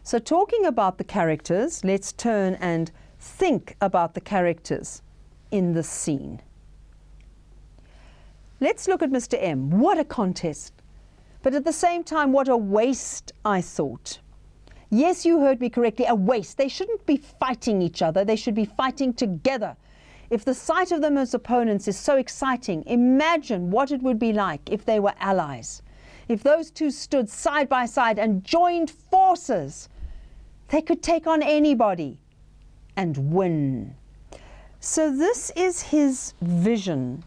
So talking about the characters, let's turn and think about the characters in this scene. Let's look at Mr. M. What a contest. But at the same time, what a waste, I thought. Yes, you heard me correctly, a waste. They shouldn't be fighting each other. They should be fighting together. If the sight of them as opponents is so exciting, imagine what it would be like if they were allies. If those two stood side by side and joined forces, they could take on anybody and win. So this is his vision.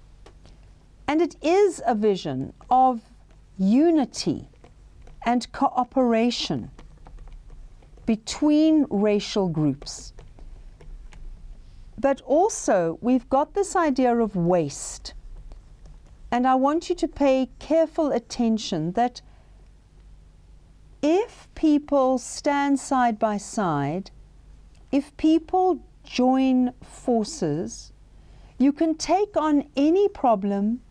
And it is a vision of unity and cooperation between racial groups. But also, we've got this idea of waste. And I want you to pay careful attention that if people stand side by side, if people join forces, you can take on any problem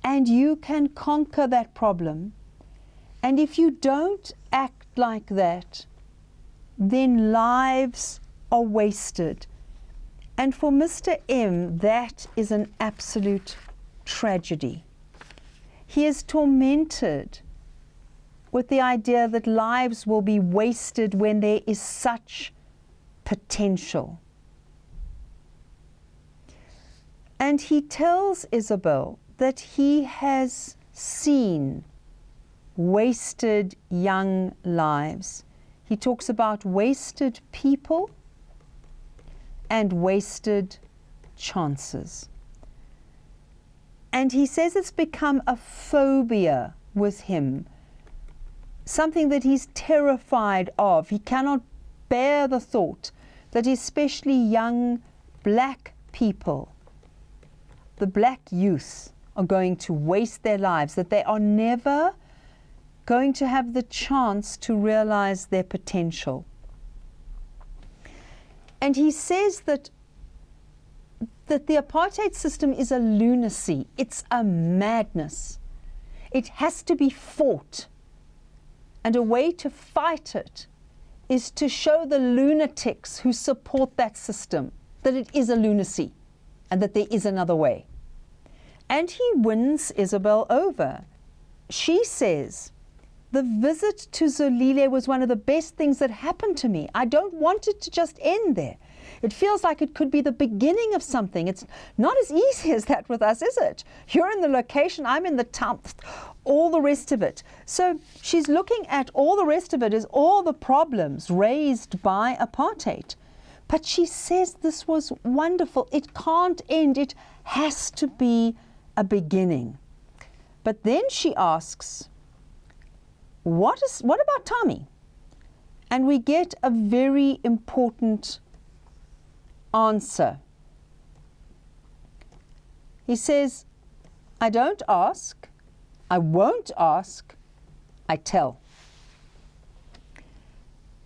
and you can conquer that problem. And if you don't act like that, then lives are wasted. And for Mr. M, that is an absolute tragedy. He is tormented with the idea that lives will be wasted when there is such potential. And he tells Isabel that he has seen wasted young lives. He talks about wasted people and wasted chances. And he says it's become a phobia with him, something that he's terrified of. He cannot bear the thought that especially young black people, the black youth, are going to waste their lives, that they are never going to have the chance to realize their potential. And he says that the apartheid system is a lunacy. It's a madness. It has to be fought. And a way to fight it is to show the lunatics who support that system that it is a lunacy and that there is another way. And he wins Isabel over. She says, the visit to Zolile was one of the best things that happened to me. I don't want it to just end there. It feels like it could be the beginning of something. It's not as easy as that with us, is it? You're in the location, I'm in the town, all the rest of it. So she's looking at all the rest of it as all the problems raised by apartheid. But she says this was wonderful. It can't end. It has to be a beginning. But then she asks, what about Tommy? And we get a very important answer. He says, I don't ask, I won't ask, I tell.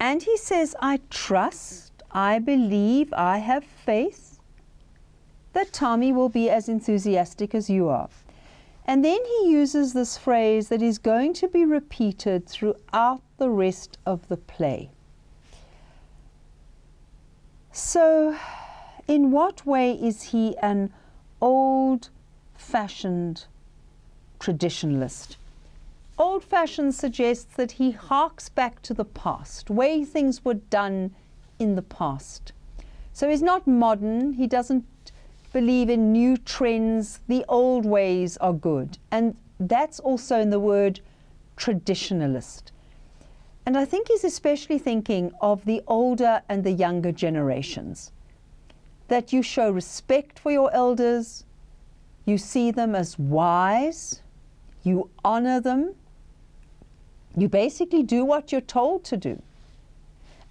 And he says, I trust, I believe, I have faith that Tommy will be as enthusiastic as you are. And then he uses this phrase that is going to be repeated throughout the rest of the play. So, in what way is he an old-fashioned traditionalist? Old-fashioned suggests that he harks back to the past, way things were done in the past. So he's not modern, he doesn't believe in new trends, the old ways are good. And that's also in the word traditionalist. And I think he's especially thinking of the older and the younger generations. That you show respect for your elders, you see them as wise, you honor them, you basically do what you're told to do.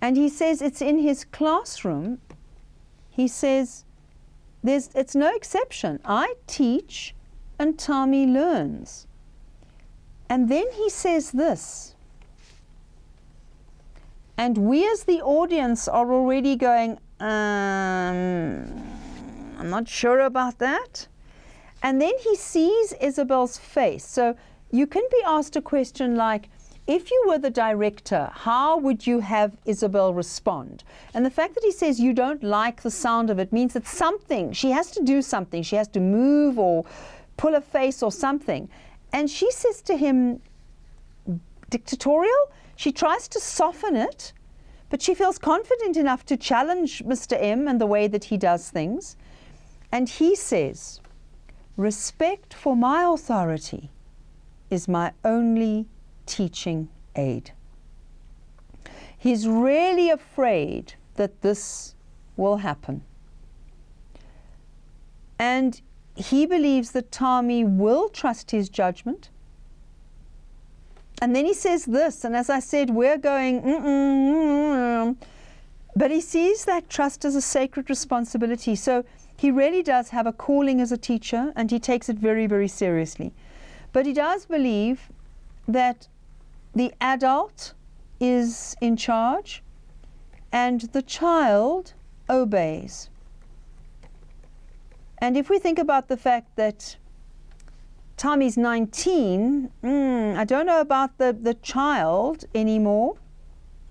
And he says it's in his classroom, he says, it's no exception. I teach and Tommy learns. And then he says this, and we as the audience are already going, I'm not sure about that. And then he sees Isabel's face. So you can be asked a question like, if you were the director, how would you have Isabel respond? And the fact that he says you don't like the sound of it means that something, she has to do something. She has to move or pull a face or something. And she says to him, dictatorial? She tries to soften it, but she feels confident enough to challenge Mr. M and the way that he does things. And he says, respect for my authority is my only teaching aid. He's really afraid that this will happen. And he believes that Tommy will trust his judgment. And then he says this, and as I said, we're going, but he sees that trust as a sacred responsibility. So he really does have a calling as a teacher, and he takes it very, very seriously. But he does believe that the adult is in charge and the child obeys. And if we think about the fact that Tommy's 19, I don't know about the child anymore.